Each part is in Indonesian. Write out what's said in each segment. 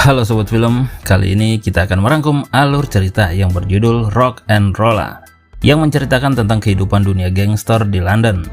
Halo Sobat Film, kali ini kita akan merangkum alur cerita yang berjudul Rock and Rolla yang menceritakan tentang kehidupan dunia gangster di London,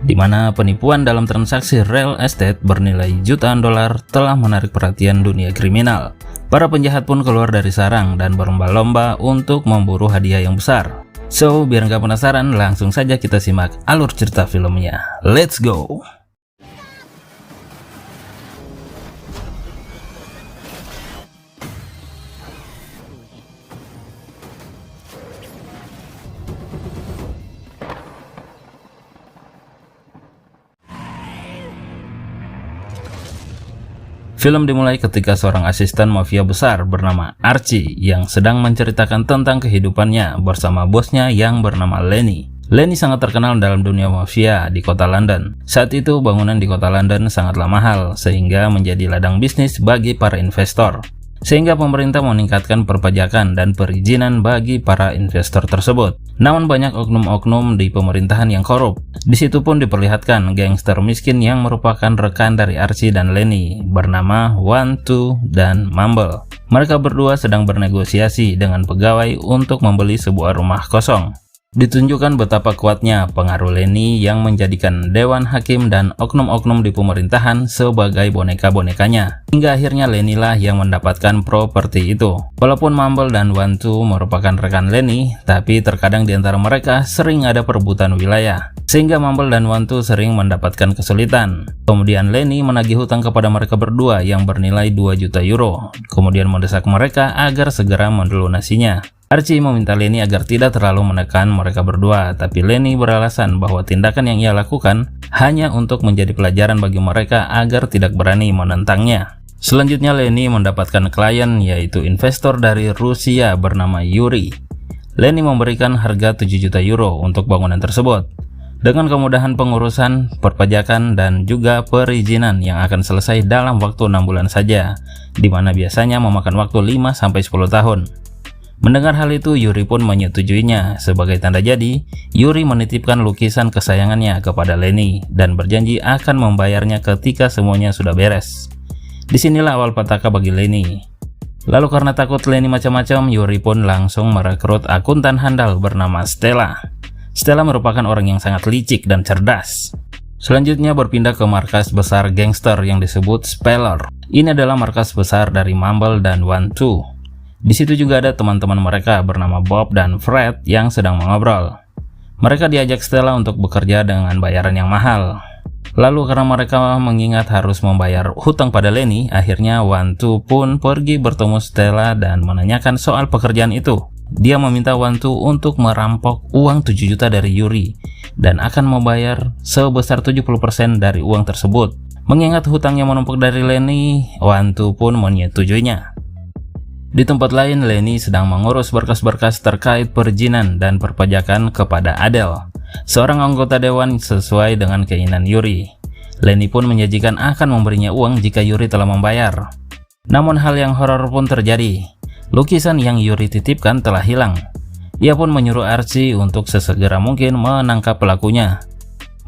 di mana penipuan dalam transaksi real estate bernilai jutaan dolar telah menarik perhatian dunia kriminal. Para penjahat pun keluar dari sarang dan berlomba-lomba untuk memburu hadiah yang besar. So, biar nggak penasaran, langsung saja kita simak alur cerita filmnya. Let's go! Film dimulai ketika seorang asisten mafia besar bernama Archie yang sedang menceritakan tentang kehidupannya bersama bosnya yang bernama Lenny. Lenny sangat terkenal dalam dunia mafia di kota London. Saat itu bangunan di kota London sangatlah mahal sehingga menjadi ladang bisnis bagi para investor. Sehingga pemerintah meningkatkan perpajakan dan perizinan bagi para investor tersebut. Namun banyak oknum-oknum di pemerintahan yang korup. Di situ pun diperlihatkan gangster miskin yang merupakan rekan dari Archie dan Lenny bernama One, Two, dan Mumble. Mereka berdua sedang bernegosiasi dengan pegawai untuk membeli sebuah rumah kosong. Ditunjukkan betapa kuatnya pengaruh Lenny yang menjadikan dewan hakim dan oknum-oknum di pemerintahan sebagai boneka-bonekanya. Hingga akhirnya Lenny lah yang mendapatkan properti itu. Walaupun Mumble dan One Two merupakan rekan Lenny, tapi terkadang di antara mereka sering ada perebutan wilayah. Sehingga Mumble dan One Two sering mendapatkan kesulitan. Kemudian Lenny menagih hutang kepada mereka berdua yang bernilai 2 juta euro. Kemudian mendesak mereka agar segera melunasinya. Archie meminta Lenny agar tidak terlalu menekan mereka berdua, tapi Lenny beralasan bahwa tindakan yang ia lakukan hanya untuk menjadi pelajaran bagi mereka agar tidak berani menentangnya. Selanjutnya Lenny mendapatkan klien, yaitu investor dari Rusia bernama Yuri. Lenny memberikan harga 7 juta euro untuk bangunan tersebut. Dengan kemudahan pengurusan, perpajakan, dan juga perizinan yang akan selesai dalam waktu 6 bulan saja, di mana biasanya memakan waktu 5-10 tahun. Mendengar hal itu, Yuri pun menyetujuinya. Sebagai tanda jadi, Yuri menitipkan lukisan kesayangannya kepada Lenny dan berjanji akan membayarnya ketika semuanya sudah beres. Disinilah awal petaka bagi Lenny. Lalu karena takut Lenny macam-macam, Yuri pun langsung merekrut akuntan handal bernama Stella. Stella merupakan orang yang sangat licik dan cerdas. Selanjutnya berpindah ke markas besar gangster yang disebut Speller. Ini adalah markas besar dari Mumble dan One Two. Di situ juga ada teman-teman mereka bernama Bob dan Fred yang sedang mengobrol. Mereka diajak Stella untuk bekerja dengan bayaran yang mahal. Lalu karena mereka mengingat harus membayar hutang pada Lenny, akhirnya One Two pun pergi bertemu Stella dan menanyakan soal pekerjaan itu. Dia meminta One Two untuk merampok uang 7 juta dari Yuri dan akan membayar sebesar 70% dari uang tersebut. Mengingat hutang yang menumpuk dari Lenny, One Two pun menyetujuinya. Di tempat lain, Lenny sedang mengurus berkas-berkas terkait perizinan dan perpajakan kepada Adele, seorang anggota dewan sesuai dengan keinginan Yuri. Lenny pun menjanjikan akan memberinya uang jika Yuri telah membayar. Namun hal yang horor pun terjadi. Lukisan yang Yuri titipkan telah hilang. Ia pun menyuruh Archie untuk sesegera mungkin menangkap pelakunya.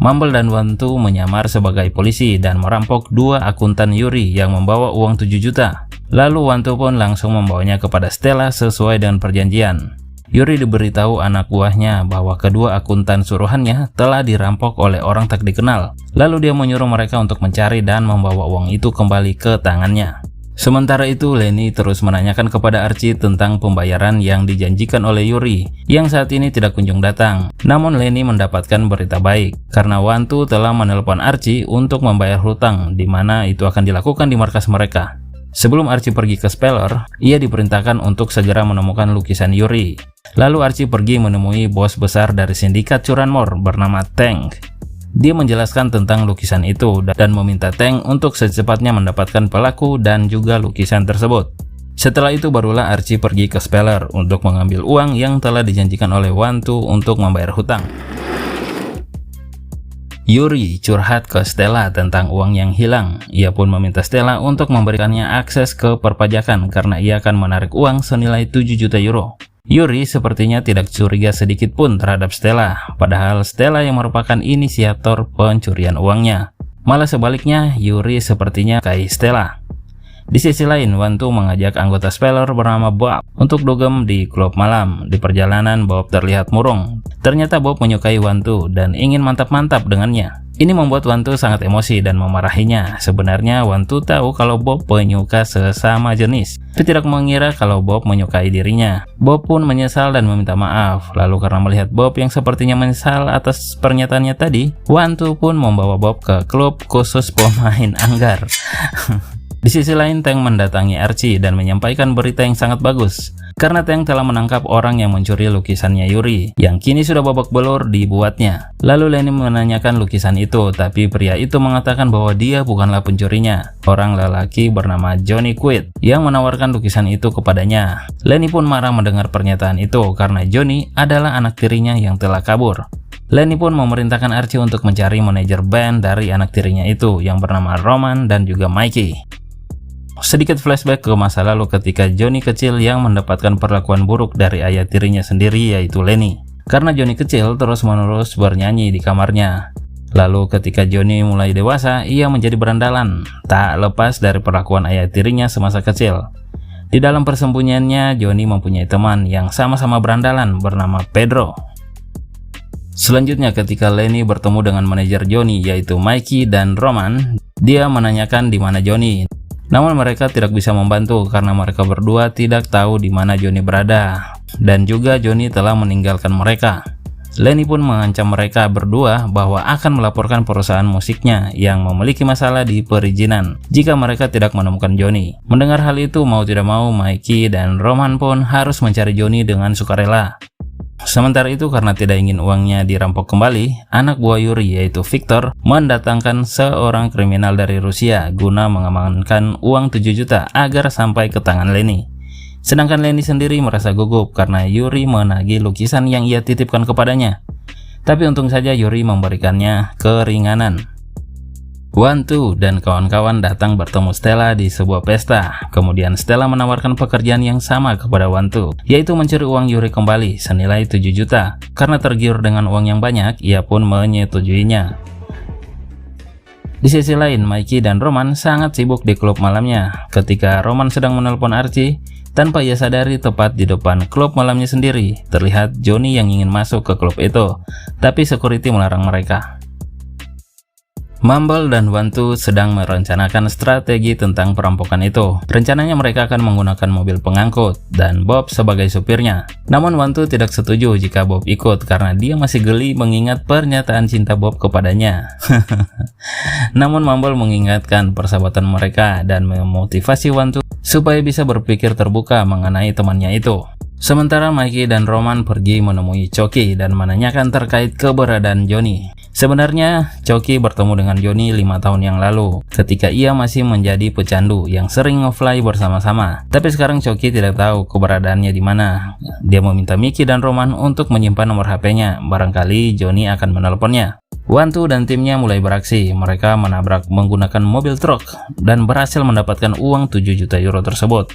Mumble dan One Two menyamar sebagai polisi dan merampok 2 akuntan Yuri yang membawa uang 7 juta. Lalu One Two pun langsung membawanya kepada Stella sesuai dengan perjanjian. Yuri diberitahu anak buahnya bahwa kedua akuntan suruhannya telah dirampok oleh orang tak dikenal. Lalu dia menyuruh mereka untuk mencari dan membawa uang itu kembali ke tangannya. Sementara itu, Lenny terus menanyakan kepada Archie tentang pembayaran yang dijanjikan oleh Yuri yang saat ini tidak kunjung datang. Namun Lenny mendapatkan berita baik karena One Two telah menelpon Archie untuk membayar hutang, di mana itu akan dilakukan di markas mereka. Sebelum Archie pergi ke Speller, ia diperintahkan untuk segera menemukan lukisan Yuri. Lalu Archie pergi menemui bos besar dari sindikat curanmor bernama Tank. Dia menjelaskan tentang lukisan itu dan meminta Tank untuk secepatnya mendapatkan pelaku dan juga lukisan tersebut. Setelah itu barulah Archie pergi ke Speller untuk mengambil uang yang telah dijanjikan oleh One Two untuk membayar hutang. Yuri curhat ke Stella tentang uang yang hilang. Ia pun meminta Stella untuk memberikannya akses ke perpajakan karena ia akan menarik uang senilai 7 juta euro. Yuri sepertinya tidak curiga sedikit pun terhadap Stella, padahal Stella yang merupakan inisiator pencurian uangnya. Malah sebaliknya, Yuri sepertinya kai Stella. Di sisi lain, Wantu mengajak anggota Speller bernama Bob untuk dugem di klub malam. Di perjalanan, Bob terlihat murung. Ternyata Bob menyukai Wantu dan ingin mantap-mantap dengannya. Ini membuat Wantu sangat emosi dan memarahinya. Sebenarnya Wantu tahu kalau Bob penyuka sesama jenis, tapi tidak mengira kalau Bob menyukai dirinya. Bob pun menyesal dan meminta maaf. Lalu karena melihat Bob yang sepertinya menyesal atas pernyataannya tadi, Wantu pun membawa Bob ke klub khusus pemain anggar. Di sisi lain, Tank mendatangi Archie dan menyampaikan berita yang sangat bagus. Karena Tank telah menangkap orang yang mencuri lukisannya Yuri, yang kini sudah babak belur dibuatnya. Lalu Lenny menanyakan lukisan itu, tapi pria itu mengatakan bahwa dia bukanlah pencurinya. Orang lelaki bernama Johnny Quaid yang menawarkan lukisan itu kepadanya. Lenny pun marah mendengar pernyataan itu karena Johnny adalah anak tirinya yang telah kabur. Lenny pun memerintahkan Archie untuk mencari manajer band dari anak tirinya itu yang bernama Roman dan juga Mikey. Sedikit flashback ke masa lalu ketika Johnny kecil yang mendapatkan perlakuan buruk dari ayah tirinya sendiri, yaitu Lenny. Karena Johnny kecil terus-menerus bernyanyi di kamarnya. Lalu ketika Johnny mulai dewasa, ia menjadi berandalan, tak lepas dari perlakuan ayah tirinya semasa kecil. Di dalam persembunyiannya, Johnny mempunyai teman yang sama-sama berandalan bernama Pedro. Selanjutnya ketika Lenny bertemu dengan manajer Johnny, yaitu Mikey dan Roman, dia menanyakan di mana Johnny. Namun mereka tidak bisa membantu karena mereka berdua tidak tahu di mana Johnny berada, dan juga Johnny telah meninggalkan mereka. Lenny pun mengancam mereka berdua bahwa akan melaporkan perusahaan musiknya yang memiliki masalah di perizinan jika mereka tidak menemukan Johnny. Mendengar hal itu, mau tidak mau Mikey dan Roman pun harus mencari Johnny dengan sukarela. Sementara itu, karena tidak ingin uangnya dirampok kembali, anak buah Yuri yaitu Victor mendatangkan seorang kriminal dari Rusia guna mengamankan uang 7 juta agar sampai ke tangan Lenny. Sedangkan Lenny sendiri merasa gugup karena Yuri menagih lukisan yang ia titipkan kepadanya. Tapi untung saja Yuri memberikannya keringanan. Wantu dan kawan-kawan datang bertemu Stella di sebuah pesta. Kemudian Stella menawarkan pekerjaan yang sama kepada Wantu, yaitu mencuri uang Yuri kembali senilai 7 juta. Karena tergiur dengan uang yang banyak, ia pun menyetujuinya. Di sisi lain, Mikey dan Roman sangat sibuk di klub malamnya. Ketika Roman sedang menelpon Archie, tanpa ia sadari tepat di depan klub malamnya sendiri, terlihat Johnny yang ingin masuk ke klub itu, tapi security melarang mereka. Mumble dan Wantu sedang merencanakan strategi tentang perampokan itu. Rencananya mereka akan menggunakan mobil pengangkut dan Bob sebagai supirnya. Namun Wantu tidak setuju jika Bob ikut karena dia masih geli mengingat pernyataan cinta Bob kepadanya. Namun Mumble mengingatkan persahabatan mereka dan memotivasi Wantu supaya bisa berpikir terbuka mengenai temannya itu. Sementara Mikey dan Roman pergi menemui Chucky dan menanyakan terkait keberadaan Johnny. Sebenarnya, Chucky bertemu dengan Johnny 5 tahun yang lalu, ketika ia masih menjadi pecandu yang sering nge-fly bersama-sama. Tapi sekarang Chucky tidak tahu keberadaannya di mana. Dia meminta Mickey dan Roman untuk menyimpan nomor HP-nya, barangkali Johnny akan menelponnya. Wantu dan timnya mulai beraksi. Mereka menabrak menggunakan mobil truk dan berhasil mendapatkan uang 7 juta euro tersebut.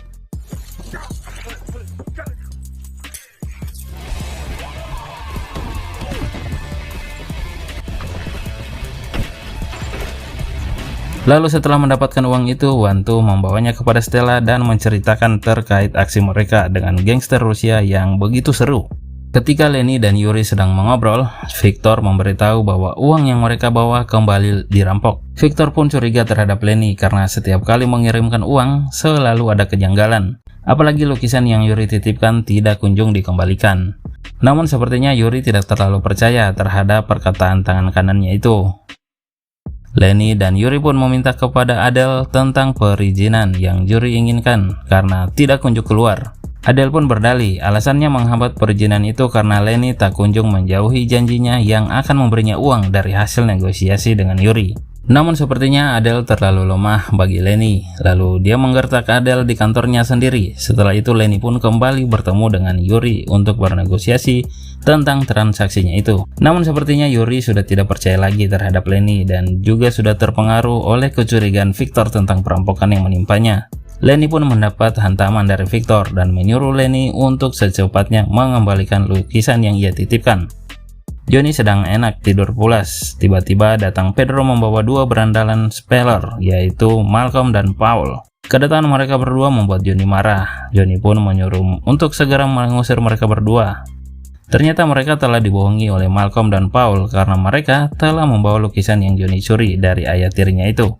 Lalu setelah mendapatkan uang itu, Wantu membawanya kepada Stella dan menceritakan terkait aksi mereka dengan gangster Rusia yang begitu seru. Ketika Lenny dan Yuri sedang mengobrol, Victor memberitahu bahwa uang yang mereka bawa kembali dirampok. Victor pun curiga terhadap Lenny karena setiap kali mengirimkan uang selalu ada kejanggalan. Apalagi lukisan yang Yuri titipkan tidak kunjung dikembalikan. Namun sepertinya Yuri tidak terlalu percaya terhadap perkataan tangan kanannya itu. Lenny dan Yuri pun meminta kepada Adele tentang perizinan yang Yuri inginkan karena tidak kunjung keluar. Adele pun berdalih alasannya menghambat perizinan itu karena Lenny tak kunjung menjauhi janjinya yang akan memberinya uang dari hasil negosiasi dengan Yuri. Namun sepertinya Adele terlalu lemah bagi Lenny, lalu dia menggertak Adele di kantornya sendiri. Setelah itu Lenny pun kembali bertemu dengan Yuri untuk bernegosiasi tentang transaksinya itu. Namun sepertinya Yuri sudah tidak percaya lagi terhadap Lenny dan juga sudah terpengaruh oleh kecurigaan Victor tentang perampokan yang menimpanya. Lenny pun mendapat hantaman dari Victor dan menyuruh Lenny untuk secepatnya mengembalikan lukisan yang ia titipkan. Johnny sedang enak tidur pulas. Tiba-tiba datang Pedro membawa 2 berandalan speller, yaitu Malcolm dan Paul. Kedatangan mereka berdua membuat Johnny marah. Johnny pun menyuruh untuk segera mengusir mereka berdua. Ternyata mereka telah dibohongi oleh Malcolm dan Paul karena mereka telah membawa lukisan yang Johnny curi dari ayah tirinya itu.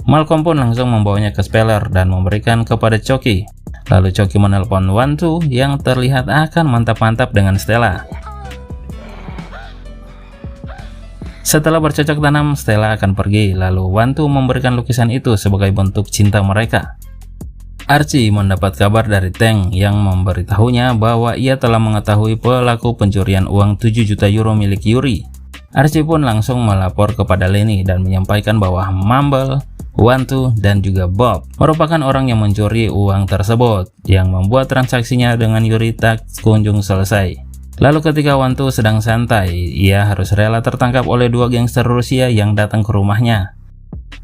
Malcolm pun langsung membawanya ke Speller dan memberikan kepada Chucky. Lalu Chucky menelpon Wantu yang terlihat akan mantap-mantap dengan Stella. Setelah bercocok tanam, Stella akan pergi, lalu Wantu memberikan lukisan itu sebagai bentuk cinta mereka. Archie mendapat kabar dari Tank yang memberitahunya bahwa ia telah mengetahui pelaku pencurian uang 7 juta euro milik Yuri. Archie pun langsung melapor kepada Lenny dan menyampaikan bahwa Mumble, Wantu, dan juga Bob merupakan orang yang mencuri uang tersebut, yang membuat transaksinya dengan Yuri tak kunjung selesai. Lalu ketika Wantu sedang santai, ia harus rela tertangkap oleh dua gangster Rusia yang datang ke rumahnya.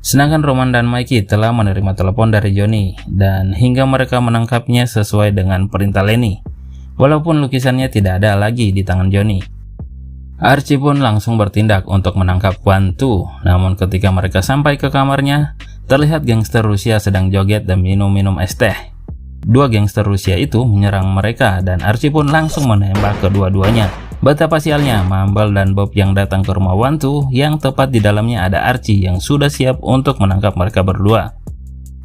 Sedangkan Roman dan Mikey telah menerima telepon dari Johnny, dan hingga mereka menangkapnya sesuai dengan perintah Lenny, walaupun lukisannya tidak ada lagi di tangan Johnny. Archie pun langsung bertindak untuk menangkap Wantu, namun ketika mereka sampai ke kamarnya, terlihat gangster Rusia sedang joget dan minum-minum es teh. Dua gangster Rusia itu menyerang mereka dan Archie pun langsung menembak kedua-duanya. Betapa sialnya Mumble dan Bob yang datang ke rumah Wantu, yang tepat di dalamnya ada Archie yang sudah siap untuk menangkap mereka berdua.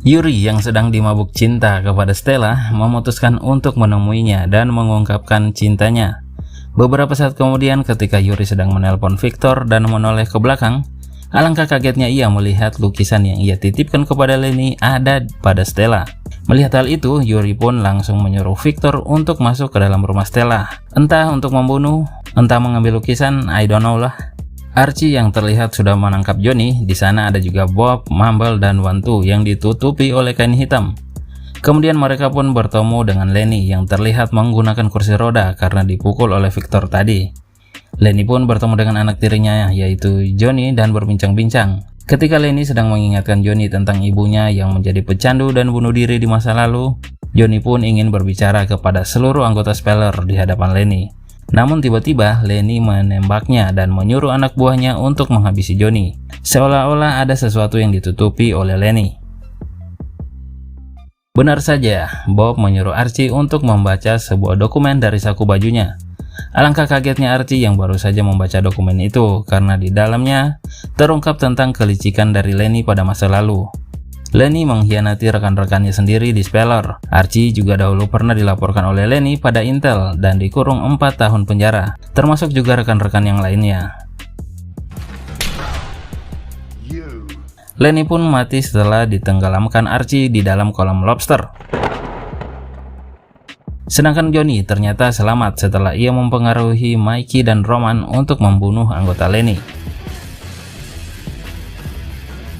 Yuri yang sedang dimabuk cinta kepada Stella memutuskan untuk menemuinya dan mengungkapkan cintanya. Beberapa saat kemudian ketika Yuri sedang menelpon Victor dan menoleh ke belakang, alangkah kagetnya ia melihat lukisan yang ia titipkan kepada Lenny ada pada Stella. Melihat hal itu, Yuri pun langsung menyuruh Victor untuk masuk ke dalam rumah Stella. Entah untuk membunuh, entah mengambil lukisan, I don't know lah. Archie yang terlihat sudah menangkap Johnny. Di sana ada juga Bob, Mumble, dan Wantu yang ditutupi oleh kain hitam. Kemudian mereka pun bertemu dengan Lenny yang terlihat menggunakan kursi roda karena dipukul oleh Victor tadi. Lenny pun bertemu dengan anak tirinya yaitu Johnny dan berbincang-bincang. Ketika Lenny sedang mengingatkan Johnny tentang ibunya yang menjadi pecandu dan bunuh diri di masa lalu, Johnny pun ingin berbicara kepada seluruh anggota Speller di hadapan Lenny. Namun tiba-tiba Lenny menembaknya dan menyuruh anak buahnya untuk menghabisi Johnny, seolah-olah ada sesuatu yang ditutupi oleh Lenny. Benar saja, Bob menyuruh Archie untuk membaca sebuah dokumen dari saku bajunya. Alangkah kagetnya Archie yang baru saja membaca dokumen itu karena di dalamnya terungkap tentang kelicikan dari Lenny pada masa lalu. Lenny mengkhianati rekan-rekannya sendiri di Speller. Archie juga dahulu pernah dilaporkan oleh Lenny pada Intel dan dikurung 4 tahun penjara, termasuk juga rekan-rekan yang lainnya. Lenny pun mati setelah ditenggelamkan Archie di dalam kolam lobster. Sedangkan Johnny ternyata selamat setelah ia mempengaruhi Mikey dan Roman untuk membunuh anggota Lenny.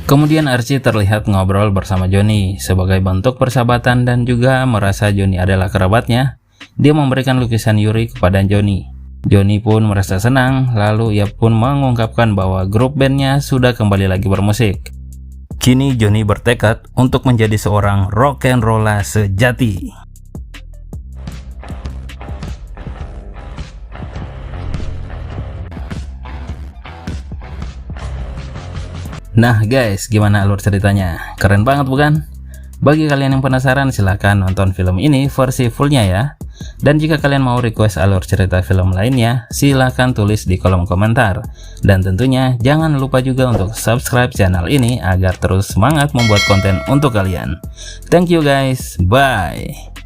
Kemudian Archie terlihat ngobrol bersama Johnny sebagai bentuk persahabatan dan juga merasa Johnny adalah kerabatnya. Dia memberikan lukisan Yuri kepada Johnny. Johnny pun merasa senang, lalu ia pun mengungkapkan bahwa grup bandnya sudah kembali lagi bermusik. Kini Johnny bertekad untuk menjadi seorang rock'n'roller sejati. Nah guys, gimana alur ceritanya? Keren banget bukan? Bagi kalian yang penasaran, silahkan nonton film ini versi fullnya ya. Dan jika kalian mau request alur cerita film lainnya, silahkan tulis di kolom komentar. Dan tentunya jangan lupa juga untuk subscribe channel ini agar terus semangat membuat konten untuk kalian. Thank you guys, bye!